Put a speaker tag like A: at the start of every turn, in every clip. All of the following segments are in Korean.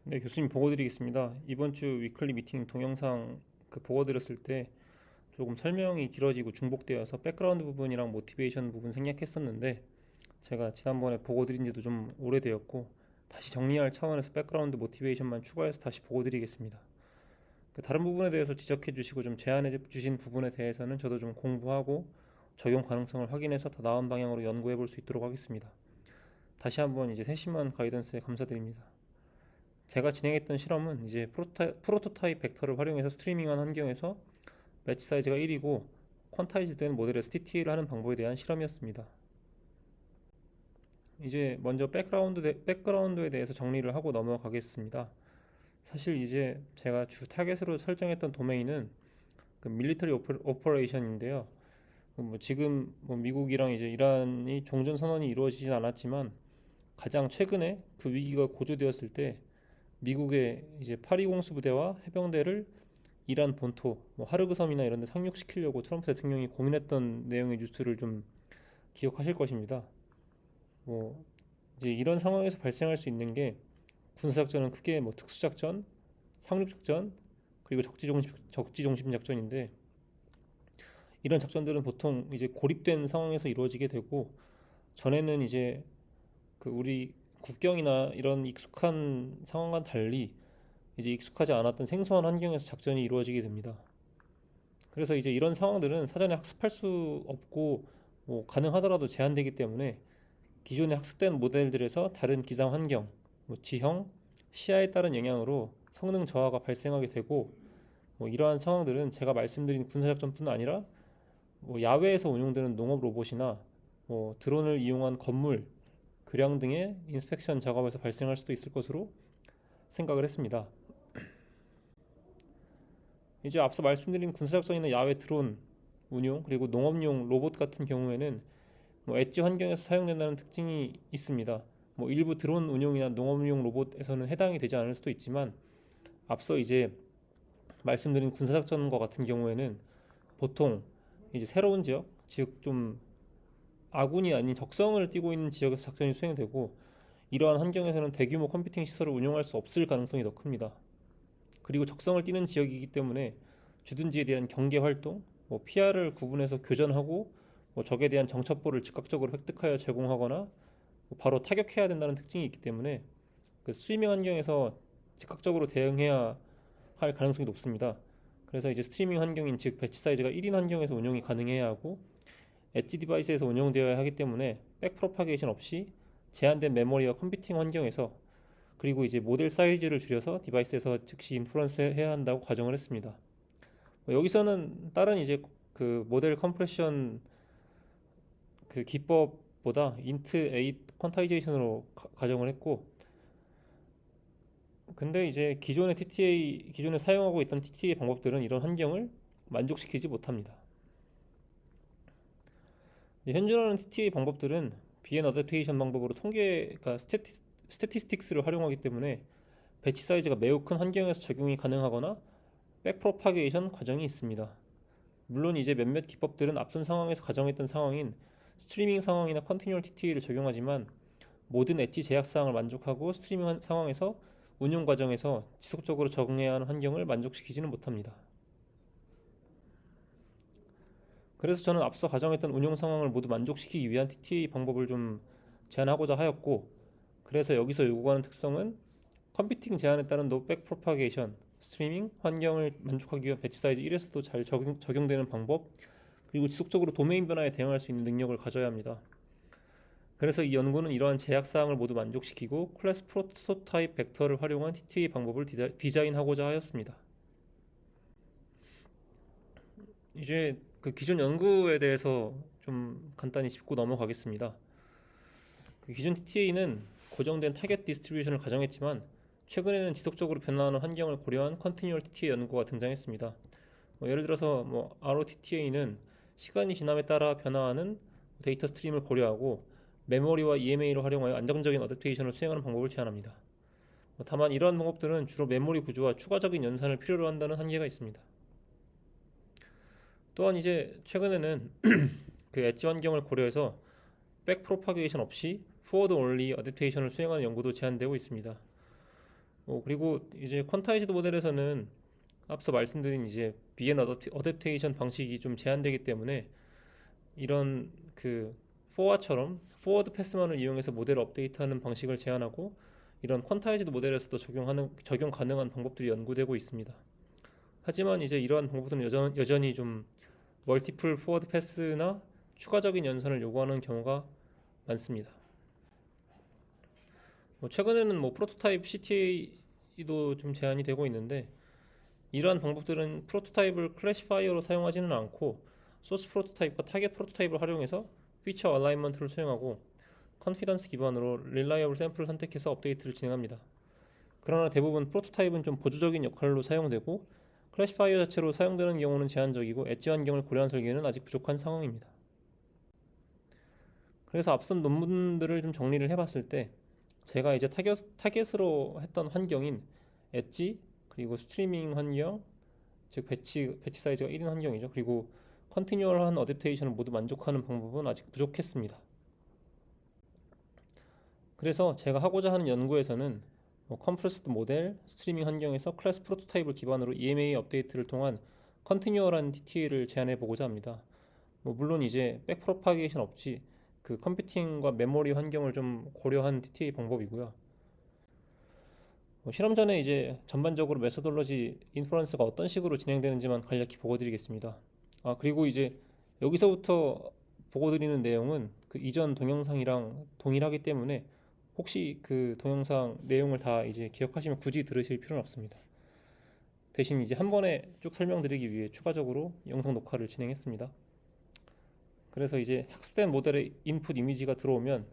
A: 네, 교수님 보고 드리겠습니다. 이번 주 위클리 미팅 동영상 보고 드렸을 때 조금 설명이 길어지고 중복되어서 백그라운드 부분이랑 모티베이션 부분 생략했었는데 제가 지난번에 보고 드린 지도 좀 오래되었고 다시 정리할 차원에서 백그라운드 모티베이션만 추가해서 다시 보고 드리겠습니다. 다른 부분에 대해서 지적해 주시고 좀 제안해 주신 부분에 대해서는 저도 좀 공부하고 적용 가능성을 확인해서 더 나은 방향으로 연구해 볼 수 있도록 하겠습니다. 다시 한번 이제 세심한 가이던스에 감사드립니다. 제가 진행했던 실험은 이제 프로토타입 벡터를 활용해서 스트리밍한 환경에서 매치 사이즈가 1이고 퀀타이즈된 모델에서 TTA를 하는 방법에 대한 실험이었습니다. 이제 먼저 백그라운드에 대해서 정리를 하고 넘어가겠습니다. 사실 이제 제가 주 타겟으로 설정했던 도메인은 밀리터리 오퍼레이션인데요. 지금 미국이랑 이제 이란이 종전 선언이 이루어지진 않았지만 가장 최근에 그 위기가 고조되었을 때 미국의 이제 파리공수 부대와 해병대를 이란 본토, 하르그 섬이나 이런 데 상륙시키려고 트럼프 대통령이 고민했던 내용의 뉴스를 좀 기억하실 것입니다. 이제 이런 상황에서 발생할 수 있는 게 군사작전은 크게 특수작전, 상륙작전, 그리고 적지중심 작전인데 이런 작전들은 보통 이제 고립된 상황에서 이루어지게 되고 전에는 이제 우리 국경이나 이런 익숙한 상황과는 달리 이제 익숙하지 않았던 생소한 환경에서 작전이 이루어지게 됩니다. 그래서 이제 이런 상황들은 사전에 학습할 수 없고 가능하더라도 제한되기 때문에 기존에 학습된 모델들에서 다른 기상 환경, 지형, 시야에 따른 영향으로 성능 저하가 발생하게 되고 이러한 상황들은 제가 말씀드린 군사작전뿐 아니라 야외에서 운용되는 농업 로봇이나 드론을 이용한 건물, 교량 등의 인스펙션 작업에서 발생할 수도 있을 것으로 생각을 했습니다. 이제 앞서 말씀드린 군사작전이나 야외 드론 운용 그리고 농업용 로봇 같은 경우에는 엣지 환경에서 사용된다는 특징이 있습니다. 일부 드론 운용이나 농업용 로봇에서는 해당이 되지 않을 수도 있지만 앞서 이제 말씀드린 군사작전과 같은 경우에는 보통 이제 새로운 지역, 즉 좀 아군이 아닌 적성을 띠고 있는 지역에서 작전이 수행되고 이러한 환경에서는 대규모 컴퓨팅 시설을 운용할 수 없을 가능성이 더 큽니다. 그리고 적성을 띠는 지역이기 때문에 주둔지에 대한 경계 활동, PR을 구분해서 교전하고 적에 대한 정첩보를 즉각적으로 획득하여 제공하거나 바로 타격해야 된다는 특징이 있기 때문에 스트리밍 환경에서 즉각적으로 대응해야 할 가능성이 높습니다. 그래서 이제 스트리밍 환경인 즉 배치 사이즈가 1인 환경에서 운용이 가능해야 하고 엣지 디바이스에서 운영되어야 하기 때문에 백 프로파게이션 없이 제한된 메모리와 컴퓨팅 환경에서 그리고 이제 모델 사이즈를 줄여서 디바이스에서 즉시 인프런스 해야 한다고 가정을 했습니다. 여기서는 다른 이제 모델 컴프레션 기법보다 int 8 퀀타이제이션으로 가정을 했고 근데 이제 기존에 사용하고 있던 TTA 방법들은 이런 환경을 만족시키지 못합니다. 현존하는 TTA 방법들은 비엔 어댑테이션 방법으로 그러니까 스태티스틱스를 활용하기 때문에 배치 사이즈가 매우 큰 환경에서 적용이 가능하거나 백프로파게이션 과정이 있습니다. 물론 이제 몇몇 기법들은 앞선 상황에서 가정했던 상황인 스트리밍 상황이나 컨티뉴얼 TTA를 적용하지만 모든 엣지 제약 사항을 만족하고 스트리밍 상황에서 운용 과정에서 지속적으로 적응해야 하는 환경을 만족시키지는 못합니다. 그래서 저는 앞서 가정했던 운용 상황을 모두 만족시키기 위한 TTA 방법을 좀 제안하고자 하였고 그래서 여기서 요구하는 특성은 컴퓨팅 제한에 따른 노백 프로파게이션, 스트리밍 환경을 만족하기 위한 배치 사이즈 1에서도 잘 적용되는 방법 그리고 지속적으로 도메인 변화에 대응할 수 있는 능력을 가져야 합니다. 그래서 이 연구는 이러한 제약사항을 모두 만족시키고 클래스 프로토타입 벡터를 활용한 TTA 방법을 디자인하고자 하였습니다. 이제 기존 연구에 대해서 좀 간단히 짚고 넘어가겠습니다. 기존 TTA는 고정된 타겟 디스트리뷰션을 가정했지만 최근에는 지속적으로 변화하는 환경을 고려한 컨티뉴얼 TTA 연구가 등장했습니다. 예를 들어서 ROTTA는 시간이 지남에 따라 변화하는 데이터 스트림을 고려하고 메모리와 EMA를 활용하여 안정적인 어댑테이션을 수행하는 방법을 제안합니다. 다만 이러한 방법들은 주로 메모리 구조와 추가적인 연산을 필요로 한다는 한계가 있습니다. 또한 이제 최근에는 엣지 환경을 고려해서 백 프로파게이션 없이 포워드 온리 어댑테이션을 수행하는 연구도 제한되고 있습니다. 그리고 이제 퀀타이즈드 모델에서는 앞서 말씀드린 이제 BN 어댑테이션 방식이 좀 제한되기 때문에 이런 그 포와처럼 포워드 패스만을 이용해서 모델을 업데이트하는 방식을 제한하고 이런 퀀타이즈드 모델에서도 적용 가능한 방법들이 연구되고 있습니다. 하지만 이제 이러한 방법들은 여전히 좀 멀티플 포워드 패스나 추가적인 연산을 요구하는 경우가 많습니다. 최근에는 프로토타입 CTA도 좀 제한이 되고 있는데 이러한 방법들은 프로토타입을 클래시파이어로 사용하지는 않고 소스 프로토타입과 타겟 프로토타입을 활용해서 피처 얼라인먼트를 수행하고 컨피던스 기반으로 릴라이어블 샘플을 선택해서 업데이트를 진행합니다. 그러나 대부분 프로토타입은 좀 보조적인 역할로 사용되고 클래시파이어 자체로 사용되는 경우는 제한적이고 엣지 환경을 고려한 설계는 아직 부족한 상황입니다. 그래서 앞선 논문들을 좀 정리를 해봤을 때 제가 이제 타겟으로 했던 환경인 엣지 그리고 스트리밍 환경 즉 배치 사이즈가 1인 환경이죠. 그리고 컨티뉴얼한 어댑테이션을 모두 만족하는 방법은 아직 부족했습니다. 그래서 제가 하고자 하는 연구에서는 컴프레스드 모델, 스트리밍 환경에서 클래스 프로토타입을 기반으로 EMA 업데이트를 통한 컨티뉴얼한 TTA를 제안해 보고자 합니다. 물론 이제 백프로파게이션 없이 그 컴퓨팅과 메모리 환경을 좀 고려한 TTA 방법이고요. 실험 전에 이제 전반적으로 메소돌로지 인퍼런스가 어떤 식으로 진행되는지만 간략히 보고드리겠습니다. 그리고 이제 여기서부터 보고드리는 내용은 그 이전 동영상이랑 동일하기 때문에 혹시 그 동영상 내용을 다 이제 기억하시면 굳이 들으실 필요는 없습니다. 대신 이제 한 번에 쭉 설명드리기 위해 추가적으로 영상 녹화를 진행했습니다. 그래서 이제 학습된 모델의 인풋 이미지가 들어오면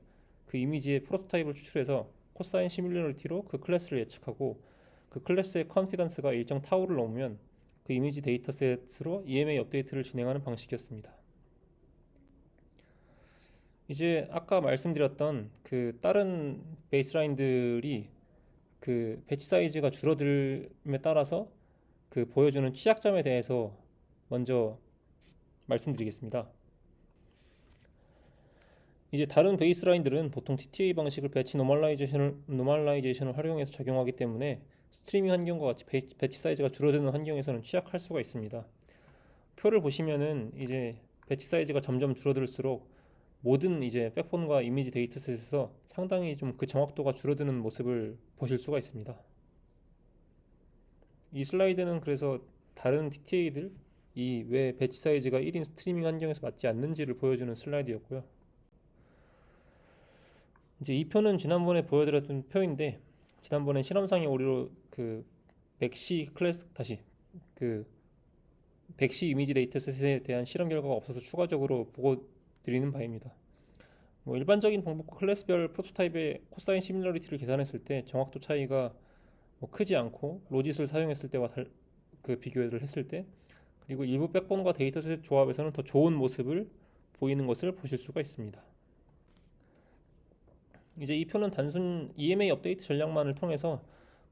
A: 그 이미지의 프로토타입을 추출해서 코사인 시뮬러리티로 그 클래스를 예측하고 그 클래스의 컨피던스가 일정 타우를 넘으면 그 이미지 데이터셋으로 EMA 업데이트를 진행하는 방식이었습니다. 이제 아까 말씀드렸던 그 다른 베이스라인들이 그 배치 사이즈가 줄어들음에 따라서 그 보여주는 취약점에 대해서 먼저 말씀드리겠습니다. 이제 다른 베이스라인들은 보통 TTA 방식을 배치 노멀라이제이션을 활용해서 적용하기 때문에 스트리밍 환경과 같이 배치 사이즈가 줄어드는 환경에서는 취약할 수가 있습니다. 표를 보시면은 이제 배치 사이즈가 점점 줄어들수록 모든 이제 백본과 이미지 데이터셋에서 상당히 좀 그 정확도가 줄어드는 모습을 보실 수가 있습니다. 이 슬라이드는 그래서 다른 TTA들 이 왜 배치 사이즈가 1인 스트리밍 환경에서 맞지 않는지를 보여주는 슬라이드였고요. 이제 이 표는 지난번에 보여드렸던 표인데 지난번에 실험상의 오류로 그 백시 이미지 데이터셋에 대한 실험 결과가 없어서 추가적으로 보고 드리는 바입니다. 일반적인 방법과 클래스별 프로토타입의 코사인 시뮬러리티를 계산했을 때 정확도 차이가 크지 않고 로짓을 사용했을 때와 그 비교를 했을 때 그리고 일부 백본과 데이터셋 조합에서는 더 좋은 모습을 보이는 것을 보실 수가 있습니다. 이제 이 표는 단순 EMA 업데이트 전략만을 통해서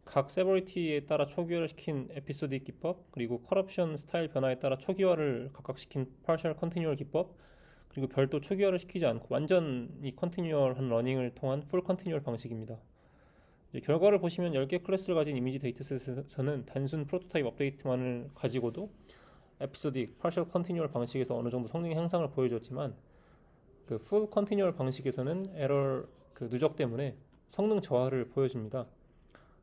A: 각 세버리티에 따라 초기화를 시킨 에피소딕 기법 그리고 커럽션 스타일 변화에 따라 초기화를 각각 시킨 파셜 컨티뉴얼 기법 그리고 별도 초기화를 시키지 않고 완전히 컨티뉴얼한 러닝을 통한 풀 컨티뉴얼 방식입니다. 이제 결과를 보시면 10개 클래스를 가진 이미지 데이터셋에서는 단순 프로토타입 업데이트만을 가지고도 에피소딕 파셜 컨티뉴얼 방식에서 어느 정도 성능 향상을 보여줬지만 그 풀 컨티뉴얼 방식에서는 에러 그 누적 때문에 성능 저하를 보여줍니다.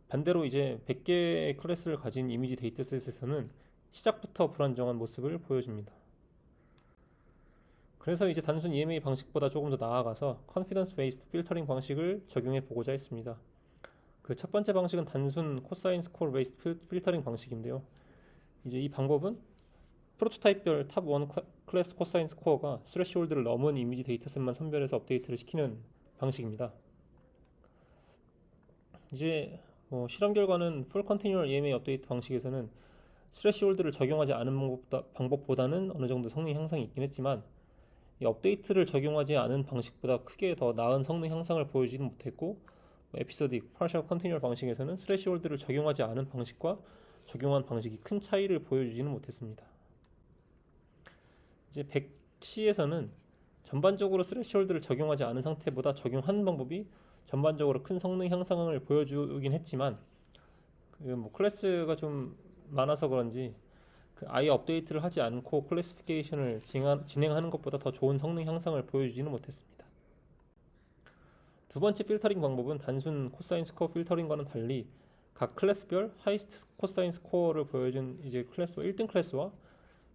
A: 반대로 이제 100개의 클래스를 가진 이미지 데이터셋에서는 시작부터 불안정한 모습을 보여줍니다. 그래서 이제 단순 EMA 방식보다 조금 더 나아가서 Confidence Based Filtering 방식을 적용해 보고자 했습니다. 그 첫 번째 방식은 단순 코사인 스코어 베이스드 필터링 방식인데요. 이제 이 방법은 프로토타입별 탑 1 클래스 코사인 스코어가 스레시홀드를 넘은 이미지 데이터셋만 선별해서 업데이트를 시키는 방식입니다. 이제 실험 결과는 풀 컨티뉴얼 EMA 업데이트 방식에서는 스레시홀드를 적용하지 않은 방법보다는 어느 정도 성능 향상이 있긴 했지만 이 업데이트를 적용하지 않은 방식보다 크게 더 나은 성능 향상을 보여주지는 못했고 에피소딕 파셜 컨티뉴얼 방식에서는 스레시홀드를 적용하지 않은 방식과 적용한 방식이 큰 차이를 보여주지는 못했습니다. 이제 100C에서는 전반적으로 스레시홀드를 적용하지 않은 상태보다 적용한 방법이 전반적으로 큰 성능 향상을 보여주긴 했지만 그 뭐 클래스가 좀 많아서 그런지 아예 업데이트를 하지 않고 클래시피케이션을 진행하는 것보다 더 좋은 성능 향상을 보여주지는 못했습니다. 두 번째 필터링 방법은 단순 코사인 스코어 필터링과는 달리 각 클래스별 하이스트 코사인 스코어를 보여준 이제 클래스 1등 클래스와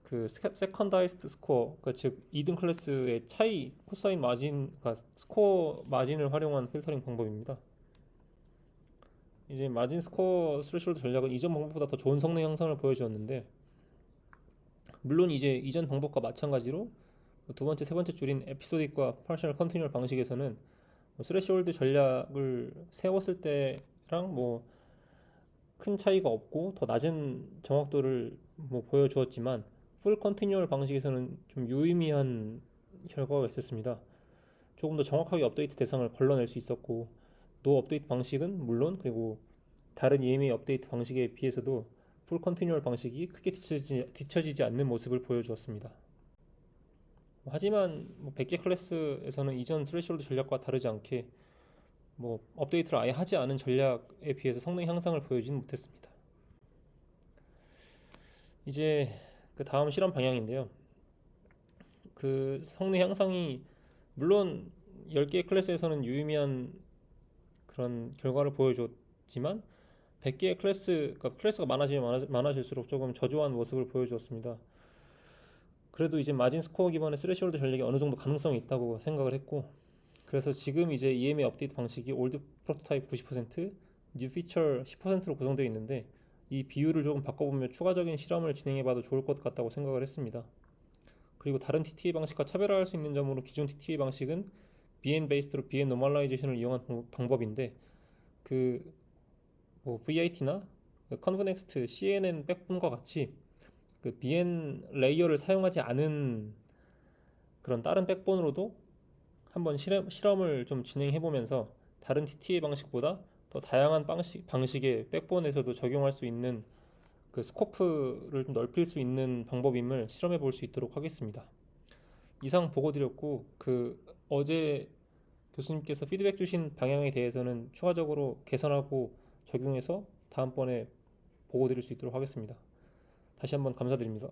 A: 그 세컨다이스트 스코어, 그러니까 즉 2등 클래스의 차이 코사인 마진, 그러니까 스코어 마진을 활용한 필터링 방법입니다. 이제 마진 스코어 스레시홀드 전략은 이전 방법보다 더 좋은 성능 향상을 보여주었는데, 물론 이제 이전 방법과 마찬가지로 두 번째, 세 번째 줄인 에피소딕과 파셜 컨티뉴얼 방식에서는 스레시홀드 전략을 세웠을 때랑 뭐 큰 차이가 없고 더 낮은 정확도를 뭐 보여주었지만, 풀 컨티뉴얼 방식에서는 좀 유의미한 결과가 있었습니다. 조금 더 정확하게 업데이트 대상을 걸러낼 수 있었고, 노 업데이트 방식은 물론, 그리고 다른 EMA 업데이트 방식에 비해서도 풀 컨티뉴얼 방식이 크게 뒤처지지 않는 모습을 보여주었습니다. 하지만 100개 클래스에서는 이전 스레시홀드 전략과 다르지 않게 뭐 업데이트를 아예 하지 않은 전략에 비해서 성능 향상을 보여주지는 못했습니다. 이제 그 다음 실험 방향인데요. 그 성능 향상이 물론 10개의 클래스에서는 유의미한 그런 결과를 보여줬지만 100개의 그러니까 클래스가 많아지면 많아질수록 조금 저조한 모습을 보여주었습니다. 그래도 이제 마진 스코어 기반의 스레시홀드 전략이 어느 정도 가능성이 있다고 생각을 했고, 그래서 지금 이제 EMA 업데이트 방식이 올드 프로토타입 90%, 뉴 피처 10%로 구성되어 있는데, 이 비율을 조금 바꿔보며 추가적인 실험을 진행해봐도 좋을 것 같다고 생각을 했습니다. 그리고 다른 TTA 방식과 차별화할 수 있는 점으로 기존 TTA 방식은 BN 베이스로 BN 노멀라이제이션을 이용한 방법인데, 뭐 VIT나 컨브넥스트, CNN 백본과 같이 그 BN 레이어를 사용하지 않은 그런 다른 백본으로도 한번 실험을 좀 진행해 보면서 다른 TTA 방식보다 더 다양한 방식의 백본에서도 적용할 수 있는 그 스코프를 좀 넓힐 수 있는 방법임을 실험해 볼 수 있도록 하겠습니다. 이상 보고 드렸고, 어제 교수님께서 피드백 주신 방향에 대해서는 추가적으로 개선하고 적용해서 다음번에 보고 드릴 수 있도록 하겠습니다. 다시 한번 감사드립니다.